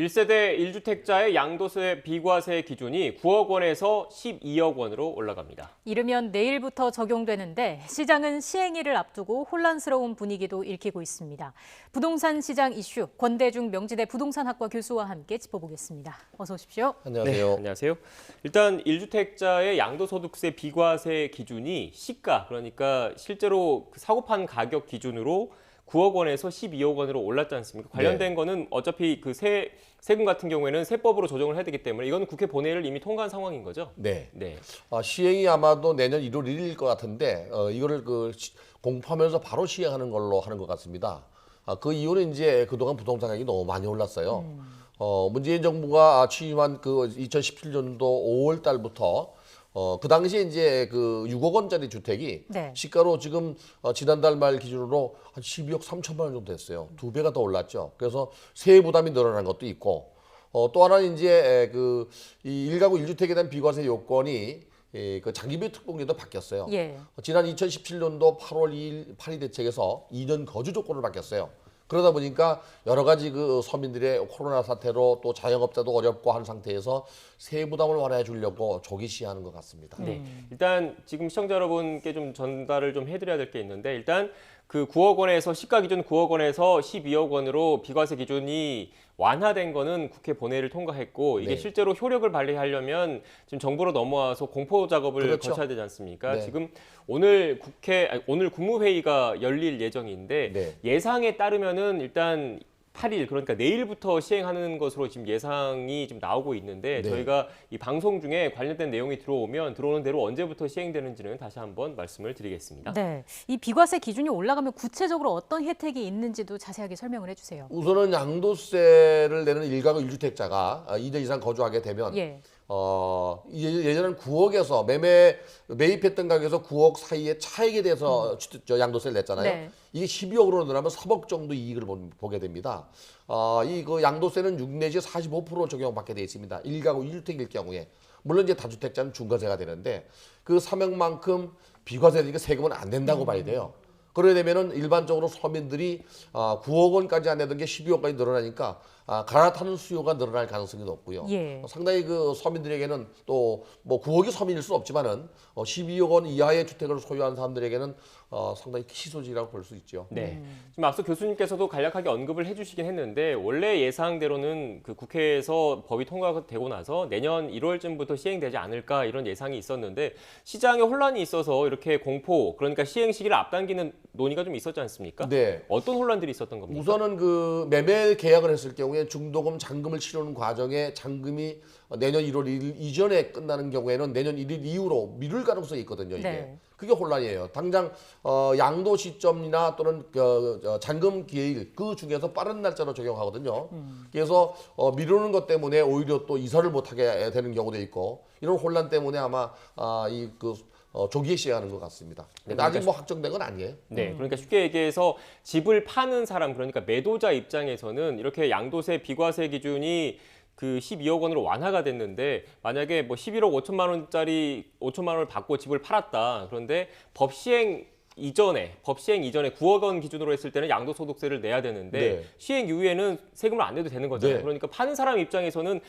1세대 1주택자의 양도세 비과세 기준이 9억 원에서 12억 원으로 올라갑니다. 이르면 내일부터 적용되는데 시장은 시행일을 앞두고 혼란스러운 분위기도 일으키고 있습니다. 부동산 시장 이슈 권대중 명지대 부동산학과 교수와 함께 짚어보겠습니다. 어서 오십시오. 안녕하세요. 네, 안녕하세요. 일단 1주택자의 양도소득세 비과세 기준이 시가, 그러니까 실제로 사고판 가격 기준으로 9억 원에서 12억 원으로 올랐지 않습니까? 관련된 거는 어차피 그 세금 같은 경우에는 세법으로 조정을 해야 되기 때문에 이건 국회 본회의를 이미 통과한 상황인 거죠? 네. 네. 시행이 아마도 내년 1월 1일일 것 같은데 이거를 공포하면서 바로 시행하는 걸로 하는 것 같습니다. 그 이유는 이제 그동안 부동산 가격이 너무 많이 올랐어요. 문재인 정부가 취임한 그 2017년도 5월 달부터 그 당시에 이제 그 6억 원짜리 주택이 네. 시가로 지금 지난달 말 기준으로 한 12억 3천만 원 정도 됐어요. 2배가 더 올랐죠. 그래서 세액 부담이 늘어난 것도 있고 또 하나는 이제 이 1가구 1주택에 대한 비과세 요건이 그 장기부의 특공제도 바뀌었어요. 예. 지난 2017년도 8월 2일 파리 대책에서 2년 거주 조건을 바뀌었어요. 그러다 보니까 여러 가지 그 서민들의 코로나 사태로 또 자영업자도 어렵고 한 상태에서 세액 부담을 완화해 주려고 조기 시행하는 것 같습니다. 네. 일단 지금 시청자 여러분께 좀 전달을 좀 해드려야 될 게 있는데 일단 그 9억 원에서 시가 기준 9억 원에서 12억 원으로 비과세 기준이 완화된 거는 국회 본회의를 통과했고 이게 네. 실제로 효력을 발휘하려면 지금 정부로 넘어와서 공포 작업을 그렇죠. 거쳐야 되지 않습니까? 네. 지금 오늘 국무회의가 열릴 예정인데 네. 예상에 따르면은 일단 8일 그러니까 내일부터 시행하는 것으로 지금 예상이 좀 나오고 있는데 네. 저희가 이 방송 중에 관련된 내용이 들어오는 대로 언제부터 시행되는지는 다시 한번 말씀을 드리겠습니다. 네. 이 비과세 기준이 올라가면 구체적으로 어떤 혜택이 있는지도 자세하게 설명을 해주세요. 우선은 양도세를 내는 1가구 1주택자가 2년 이상 거주하게 되면 예. 예전에는 9억에서 매입했던 가격에서 9억 사이의 차익에 대해서 양도세를 냈잖아요. 네. 이게 12억으로 늘어나면 3억 정도 이익을 보게 됩니다. 그 양도세는 6 내지 45% 적용받게 되어 있습니다. 1가구 1주택일 경우에. 물론 이제 다주택자는 중과세가 되는데 그 3억만큼 비과세니까 세금은 안 된다고 봐야 돼요. 그러게 되면은 일반적으로 서민들이 9억 원까지 안 내던 게 12억까지 늘어나니까 갈아타는 수요가 늘어날 가능성이 높고요. 예. 상당히 그 서민들에게는 또 뭐 9억이 서민일 수는 없지만은 12억 원 이하의 주택을 소유한 사람들에게는 상당히 희소식이라고 볼 수 있죠. 네. 지금 앞서 교수님께서도 간략하게 언급을 해주시긴 했는데 원래 예상대로는 그 국회에서 법이 통과되고 나서 내년 1월쯤부터 시행되지 않을까 이런 예상이 있었는데 시장에 혼란이 있어서 이렇게 공포 그러니까 시행 시기를 앞당기는 논의가 좀 있었지 않습니까? 네. 어떤 혼란들이 있었던 겁니까? 우선은 그 매매 계약을 했을 경우에 중도금 잔금을 치르는 과정에 잔금이 내년 1월 1일 이전에 끝나는 경우에는 내년 1일 이후로 미룰 가능성이 있거든요. 이게. 네. 그게 혼란이에요. 당장 양도 시점이나 또는 잔금 기일 그 중에서 빠른 날짜로 적용하거든요. 그래서 미루는 것 때문에 오히려 또 이사를 못하게 되는 경우도 있고 이런 혼란 때문에 아마 조기에 시행하는 것 같습니다. 근데 아직 뭐 확정된 건 아니에요. 네, 그러니까 쉽게 얘기해서 집을 파는 사람, 그러니까 매도자 입장에서는 이렇게 양도세 비과세 기준이 그 12억 원으로 완화가 됐는데 만약에 뭐 11억 5천만 원을 받고 집을 팔았다. 그런데 법 시행 이전에 9억 원 기준으로 했을 때는 양도소득세를 내야 되는데 네. 시행 이후에는 세금을 안 내도 되는 거잖아요. 네. 그러니까 파는 사람 입장에서는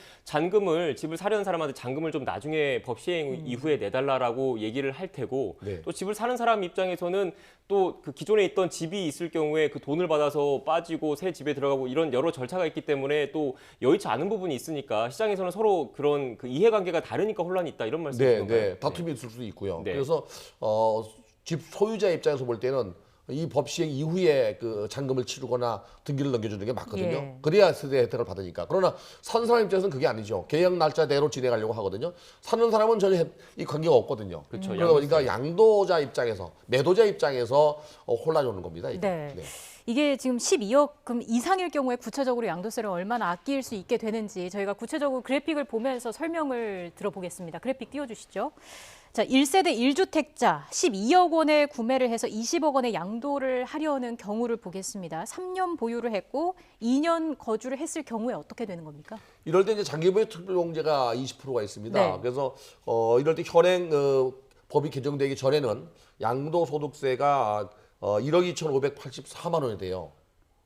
집을 사려는 사람한테 잔금을 좀 나중에 법 시행 이후에 내달라라고 얘기를 할 테고 네. 또 집을 사는 사람 입장에서는 또 그 기존에 있던 집이 있을 경우에 그 돈을 받아서 빠지고 새 집에 들어가고 이런 여러 절차가 있기 때문에 또 여의치 않은 부분이 있으니까 시장에서는 서로 그런 그 이해관계가 다르니까 혼란이 있다 이런 말씀이신가요? 네. 다툼이 있을 수도 있고요. 네. 그래서 집 소유자 입장에서 볼 때는 이 법 시행 이후에 그 잔금을 치르거나 등기를 넘겨주는 게 맞거든요. 예. 그래야 세대 혜택을 받으니까. 그러나 사는 사람 입장에서는 그게 아니죠. 계약 날짜대로 진행하려고 하거든요. 사는 사람은 전혀 이 관계가 없거든요. 그렇죠. 그러다 보니까 양도자 입장에서 매도자 입장에서 혼란이 오는 겁니다. 이게. 네. 네. 이게 지금 12억금 이상일 경우에 구체적으로 양도세를 얼마나 아낄 수 있게 되는지 저희가 구체적으로 그래픽을 보면서 설명을 들어보겠습니다. 그래픽 띄워주시죠. 자, 1세대 1주택자 12억 원에 구매를 해서 20억 원의 양도를 하려는 경우를 보겠습니다. 3년 보유를 했고 2년 거주를 했을 경우에 어떻게 되는 겁니까? 이럴 때 이제 장기보유 특별공제가 20%가 있습니다. 네. 그래서 이럴 때 현행 법이 개정되기 전에는 양도소득세가 1억 2,584만 원이 돼요.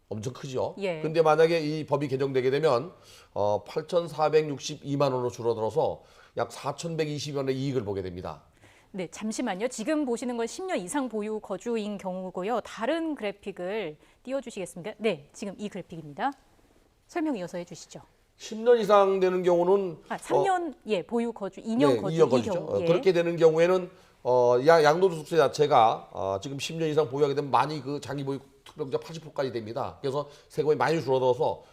엄청 크죠. 예. 근데 만약에 이 법이 개정되게 되면 8,462만 원으로 줄어들어서 약 4,120원의 이익을 보게 됩니다. 네, 잠시만요. 지금 보시는 건 10년 이상 보유 거주인 경우고요. 다른 그래픽을 띄워주시겠습니까? 네, 지금 이 그래픽입니다. 설명 이어서 해주시죠. 10년 이상 되는 경우는 3년 보유 거주, 2년 거주, 2년 이 거주죠. 경우. 예. 그렇게 되는 경우에는 양도소득세 자체가 지금 10년 이상 보유하게 되면 많이 그 장기 보유 특별공제 80%까지 됩니다. 그래서 세금이 많이 줄어들어서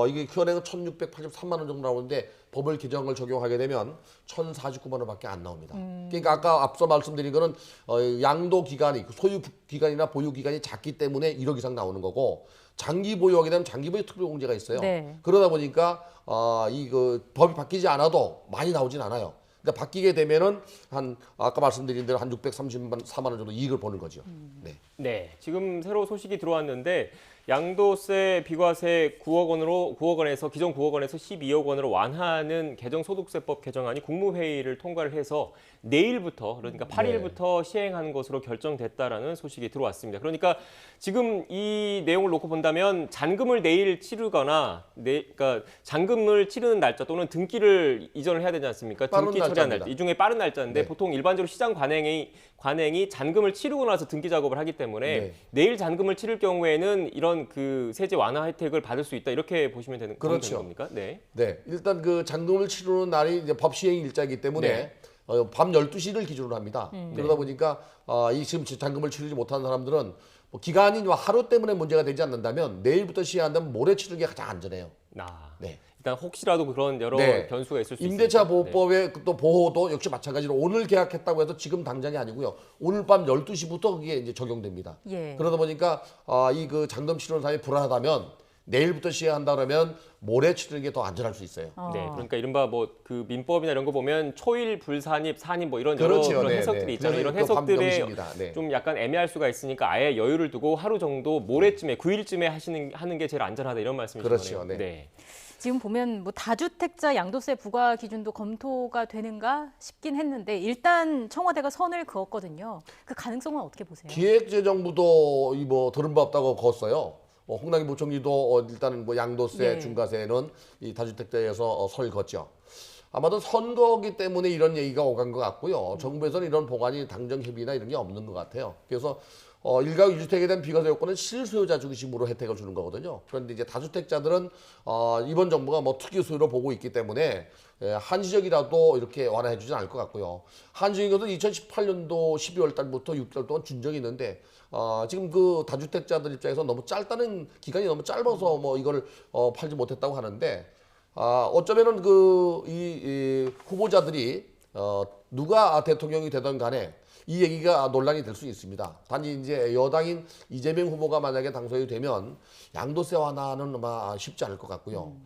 이게 현행은 1,683만 원 정도 나오는데 법을 개정을 적용하게 되면 1,049만 원밖에 안 나옵니다. 그러니까 아까 앞서 말씀드린 거는 양도 기간이 소유 기간이나 보유 기간이 작기 때문에 1억 이상 나오는 거고 장기 보유하게 되면 장기 보유 특별공제가 있어요. 네. 그러다 보니까 법이 바뀌지 않아도 많이 나오진 않아요. 근데 바뀌게 되면은 아까 말씀드린 대로 한 634만 원 정도 이익을 보는 거죠. 네. 네, 지금 새로 소식이 들어왔는데 양도세 비과세 9억 원에서 기존 9억 원에서 12억 원으로 완화하는 개정소득세법 개정안이 국무회의를 통과를 해서 내일부터 그러니까 8일부터 시행하는 것으로 결정됐다라는 소식이 들어왔습니다. 그러니까 지금 이 내용을 놓고 본다면 잔금을 내일 치르거나 그러니까 잔금을 치르는 날짜 또는 등기를 이전을 해야 되지 않습니까? 빠른 등기 처리한 날짜입니다. 날짜. 이 중에 빠른 날짜인데 네. 보통 일반적으로 시장 관행이 잔금을 치르고 나서 등기 작업을 하기 때문에 네. 내일 잔금을 치를 경우에는 이런 그 세제 완화 혜택을 받을 수 있다 이렇게 보시면 되는 그렇죠. 겁니까? 네. 네. 일단 그 잔금을 치르는 날이 이제 법 시행 일자이기 때문에 네. 밤 12시를 기준으로 합니다. 그러다 보니까 이 지금 잔금을 치르지 못하는 사람들은 뭐 기간이 하루 때문에 문제가 되지 않는다면 내일부터 시행한다면 모레 치르는 게 가장 안전해요. 네. 일단 혹시라도 그런 여러 네. 변수가 있을 수 있습니다. 임대차 보호법의 또 보호도 역시 마찬가지로 오늘 계약했다고 해서 지금 당장이 아니고요. 오늘 밤 12시부터 그게 이제 적용됩니다. 예. 그러다 보니까 이 그 잔금 치르는 사람이 불안하다면 내일부터 시행한다 그러면 모레 치르는 게 더 안전할 수 있어요. 네, 그러니까 이른바 뭐 그 민법이나 이런 거 보면 초일, 불산입, 산입 뭐 이런 그렇죠. 여러 그런 네, 해석들이 네. 있잖아요. 이런 그래서 해석들에 밤 0시입니다. 네. 좀 약간 애매할 수가 있으니까 아예 여유를 두고 하루 정도 모레쯤에 9일쯤에 하는 게 제일 안전하다 이런 말씀이시네요. 그렇죠. 네. 네. 지금 보면 뭐 다주택자 양도세 부과 기준도 검토가 되는가 싶긴 했는데 일단 청와대가 선을 그었거든요. 그 가능성은 어떻게 보세요? 기획재정부도 뭐 들은 바 없다고 그었어요. 홍남기 부총리도 일단은 뭐 양도세, 예. 중과세는 이 다주택자에서 선을 걷죠. 아마도 선거기 때문에 이런 얘기가 오간 것 같고요. 정부에서는 이런 보관이 당정 협의나 이런 게 없는 것 같아요. 그래서 일가구 2주택에 대한 비과세 요건은 실소유자 중심으로 혜택을 주는 거거든요. 그런데 이제 다주택자들은 이번 정부가 뭐 특유 수요로 보고 있기 때문에 한시적이라도 이렇게 완화해 주진 않을 것 같고요. 한시적인 것은 2018년도 12월 달부터 6개월 동안 준정이 있는데 지금 그 다주택자들 입장에서 너무 짧다는 기간이 너무 짧아서 뭐 이걸 팔지 못했다고 하는데 어쩌면은 이 후보자들이 누가 대통령이 되든 간에 이 얘기가 논란이 될 수 있습니다. 단지 이제 여당인 이재명 후보가 만약에 당선이 되면 양도세 완화는 아마 쉽지 않을 것 같고요.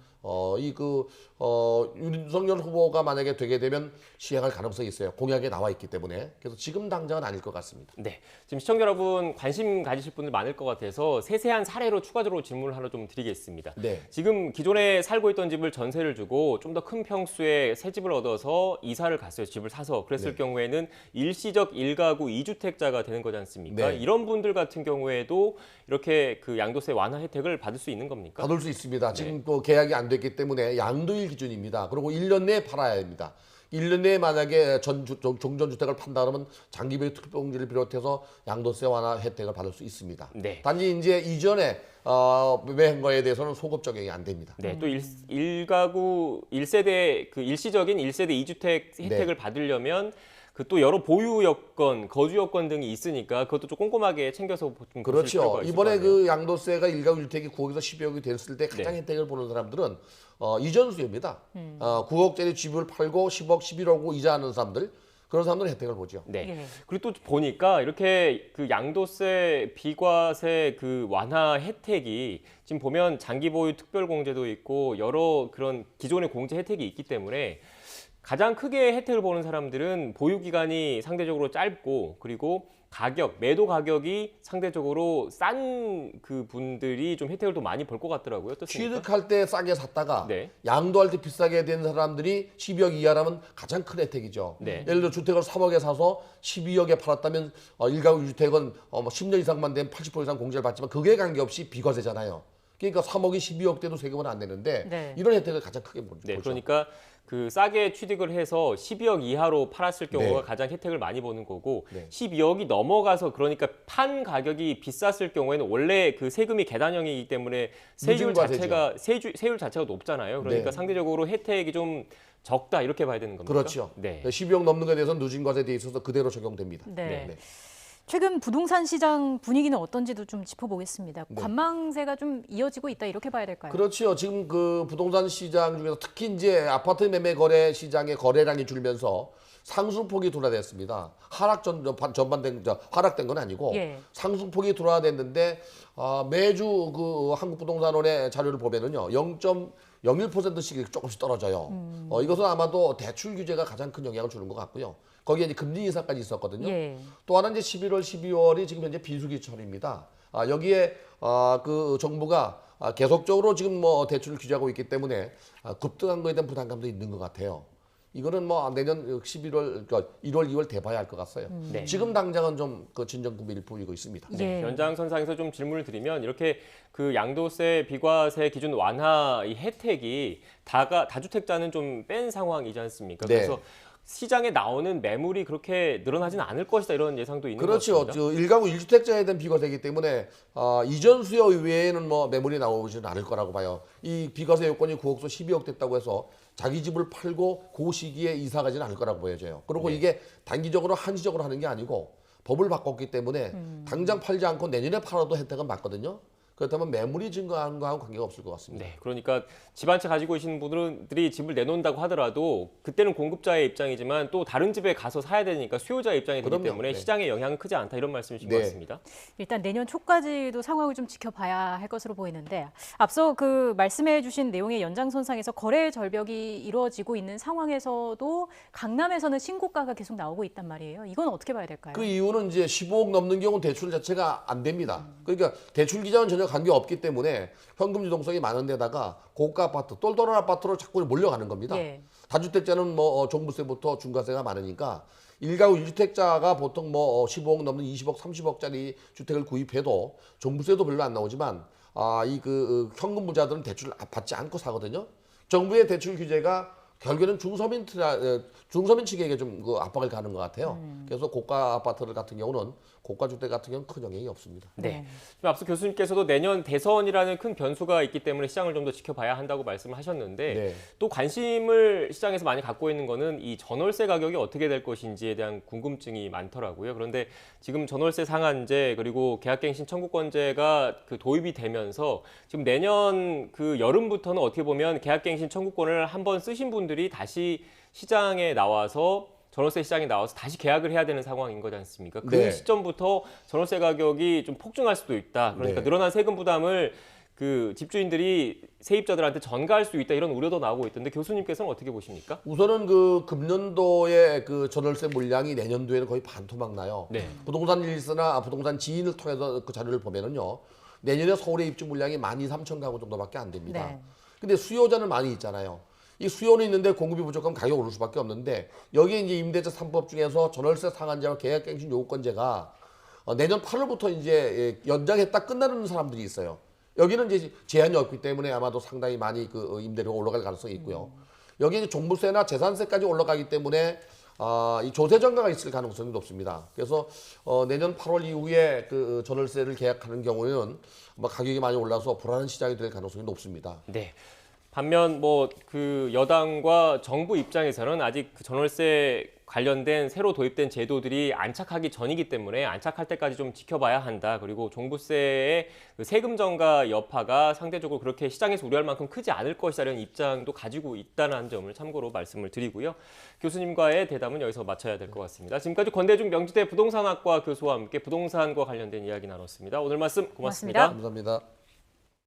윤석열 후보가 만약에 되게 되면 시행할 가능성이 있어요. 공약에 나와 있기 때문에. 그래서 지금 당장은 아닐 것 같습니다. 네, 지금 시청자 여러분 관심 가지실 분들 많을 것 같아서 세세한 사례로 추가적으로 질문을 하나 좀 드리겠습니다. 네. 지금 기존에 살고 있던 집을 전세를 주고 좀 더 큰 평수의 새 집을 얻어서 이사를 갔어요. 집을 사서. 그랬을 네. 경우에는 일시적 1가구 2주택자가 되는 거지 않습니까? 네. 이런 분들 같은 경우에도 이렇게 그 양도세 완화 혜택을 받을 수 있는 겁니까? 받을 수 있습니다. 지금 또 계약이 안 됐기 때문에 양도일 기준입니다. 그리고 1년 내에 팔아야 됩니다. 1년 내에 만약에 종전주택을 판다 그러면 장기보유 특별공제를 비롯해서 양도세 완화 혜택을 받을 수 있습니다. 네. 단지 이제 이전에 매매한 거에 대해서는 소급 적용이 안 됩니다. 네, 또 1가구 1세대 그 일시적인 1세대 2주택 혜택을 받으려면 그 또 여러 보유 여건, 거주 여건 등이 있으니까 그것도 좀 꼼꼼하게 챙겨서 좀 보실 그렇죠. 필요가 있을 이번에 것 같아요. 그 양도세가 1가구 1주택이 9억에서 12억이 됐을 때 가장 혜택을 보는 사람들은 이전 수요입니다. 9억짜리 집을 팔고 10억, 11억 이자하는 사람들 그런 사람들은 혜택을 보죠. 네. 예. 그리고 또 보니까 이렇게 그 양도세 비과세 그 완화 혜택이 지금 보면 장기보유 특별공제도 있고 여러 그런 기존의 공제 혜택이 있기 때문에 가장 크게 혜택을 보는 사람들은 보유 기간이 상대적으로 짧고 그리고 매도 가격이 상대적으로 싼 그 분들이 좀 혜택을 더 많이 볼 것 같더라고요. 어떻습니까? 취득할 때 싸게 샀다가 네. 양도할 때 비싸게 된 사람들이 12억 이하라면 가장 큰 혜택이죠. 네. 예를 들어 주택을 3억에 사서 12억에 팔았다면 1가구 1주택은 10년 이상만 되면 80% 이상 공제를 받지만 그게 관계없이 비과세잖아요. 그러니까 3억이 12억대도 세금을 안 내는데 네. 이런 혜택을 가장 크게 보죠. 네, 그러니까 그 싸게 취득을 해서 12억 이하로 팔았을 경우가 네. 가장 혜택을 많이 보는 거고 네. 12억이 넘어가서 그러니까 판 가격이 비쌌을 경우에는 원래 그 세금이 계단형이기 때문에 세율 누진과세죠. 자체가 세율 자체가 높잖아요. 그러니까 네. 상대적으로 혜택이 좀 적다 이렇게 봐야 되는 겁니까? 그렇죠. 네. 12억 넘는 것에 대해서는 누진과세에 돼 있어서 그대로 적용됩니다. 네. 네. 최근 부동산 시장 분위기는 어떤지도 좀 짚어보겠습니다. 네. 관망세가 좀 이어지고 있다 이렇게 봐야 될까요? 그렇죠. 지금 그 부동산 시장 중에서 특히 이제 아파트 매매 거래 시장의 거래량이 줄면서 상승폭이 둔화됐습니다. 하락된 건 아니고 예. 상승폭이 둔화됐는데 매주 그 한국부동산원의 자료를 보면은요 0.01%씩 조금씩 떨어져요. 이것은 아마도 대출 규제가 가장 큰 영향을 주는 것 같고요. 거기에 이제 금리 인상까지 있었거든요. 예. 또 하나 이제 11월, 12월이 지금 현재 비수기철입니다. 여기에 그 정부가 계속적으로 지금 뭐 대출을 규제하고 있기 때문에 급등한 거에 대한 부담감도 있는 것 같아요. 이거는 뭐 내년 11월, 그러니까 1월, 2월 돼봐야 할 것 같아요. 네. 지금 당장은 좀 그 진정구미를 보이고 있습니다. 예. 연장선상에서 좀 질문을 드리면 이렇게 그 양도세, 비과세 기준 완화 이 혜택이 다주택자는 좀 뺀 상황이지 않습니까? 네. 그래서 시장에 나오는 매물이 그렇게 늘어나지는 않을 것이다 이런 예상도 있는 것 그렇죠. 같습니다. 저 1가구 1주택자에 대한 비과세이기 때문에 이전 수요 외에는 뭐 매물이 나오지는 않을 거라고 봐요. 이 비과세 요건이 9억소 12억 됐다고 해서 자기 집을 팔고 그 시기에 이사 가지는 않을 거라고 보여져요. 그리고 이게 단기적으로 한시적으로 하는 게 아니고 법을 바꿨기 때문에 당장 팔지 않고 내년에 팔아도 혜택은 받거든요. 그렇다면 매물이 증가하는 거하고 관계가 없을 것 같습니다. 네, 그러니까 집 한 채 가지고 계시는 분들이 집을 내놓는다고 하더라도 그때는 공급자의 입장이지만 또 다른 집에 가서 사야 되니까 수요자의 입장이 되기 그럼요. 때문에 네. 시장에 영향은 크지 않다 이런 말씀이신 네. 것 같습니다. 일단 내년 초까지도 상황을 좀 지켜봐야 할 것으로 보이는데 앞서 그 말씀해주신 내용의 연장선상에서 거래 절벽이 이루어지고 있는 상황에서도 강남에서는 신고가가 계속 나오고 있단 말이에요. 이건 어떻게 봐야 될까요? 그 이유는 이제 15억 넘는 경우는 대출 자체가 안 됩니다. 그러니까 대출 기자는 전혀 관계 없기 때문에 현금 유동성이 많은 데다가 고가 아파트, 똘똘한 아파트로 자꾸 몰려가는 겁니다. 예. 다주택자는 뭐 종부세부터 중과세가 많으니까 1가구 1주택자가 보통 뭐 15억 넘는 20억, 30억짜리 주택을 구입해도 종부세도 별로 안 나오지만 이 그 현금 부자들은 대출을 받지 않고 사거든요. 정부의 대출 규제가 결국에는 중서민 측에게 좀 그 압박을 가는 것 같아요. 그래서 고가 아파트들 같은 경우는 고가 주택 같은 경우는 큰 영향이 없습니다. 네. 앞서 교수님께서도 내년 대선이라는 큰 변수가 있기 때문에 시장을 좀 더 지켜봐야 한다고 말씀을 하셨는데 네. 또 관심을 시장에서 많이 갖고 있는 거는 이 전월세 가격이 어떻게 될 것인지에 대한 궁금증이 많더라고요. 그런데 지금 전월세 상한제 그리고 계약갱신 청구권제가 그 도입이 되면서 지금 내년 그 여름부터는 어떻게 보면 계약갱신 청구권을 한번 쓰신 분들이 다시 시장에 나와서 전월세 시장에 나와서 다시 계약을 해야 되는 상황인 거지 않습니까? 그 네. 시점부터 전월세 가격이 좀 폭증할 수도 있다. 그러니까 네. 늘어난 세금 부담을 그 집주인들이 세입자들한테 전가할 수 있다 이런 우려도 나오고 있던데 교수님께서는 어떻게 보십니까? 우선은 그 금년도의 그 전월세 물량이 내년도에는 거의 반토막 나요. 네. 부동산 일스나 부동산 지인을 통해서 그 자료를 보면은요. 내년에 서울의 입주 물량이 12,300가구 정도밖에 안 됩니다. 네. 근데 수요자는 많이 있잖아요. 이 수요는 있는데 공급이 부족하면 가격이 오를 수밖에 없는데 여기에 이제 임대차 3법 중에서 전월세 상한제와 계약갱신 요건제가 내년 8월부터 이제 연장했다 끝나는 사람들이 있어요. 여기는 이제 제한이 없기 때문에 아마도 상당히 많이 그 임대료가 올라갈 가능성이 있고요. 여기 이제 종부세나 재산세까지 올라가기 때문에 이 조세 전가가 있을 가능성이 높습니다. 그래서 내년 8월 이후에 그 전월세를 계약하는 경우에는 아마 가격이 많이 올라서 불안한 시장이 될 가능성이 높습니다. 네. 반면 뭐 그 여당과 정부 입장에서는 아직 그 전월세 관련된 새로 도입된 제도들이 안착하기 전이기 때문에 안착할 때까지 좀 지켜봐야 한다. 그리고 종부세의 그 세금 전가 여파가 상대적으로 그렇게 시장에서 우려할 만큼 크지 않을 것이라는 입장도 가지고 있다는 점을 참고로 말씀을 드리고요. 교수님과의 대담은 여기서 마쳐야 될 것 같습니다. 지금까지 권대중 명지대 부동산학과 교수와 함께 부동산과 관련된 이야기 나눴습니다. 오늘 말씀 고맙습니다. 고맙습니다. 감사합니다.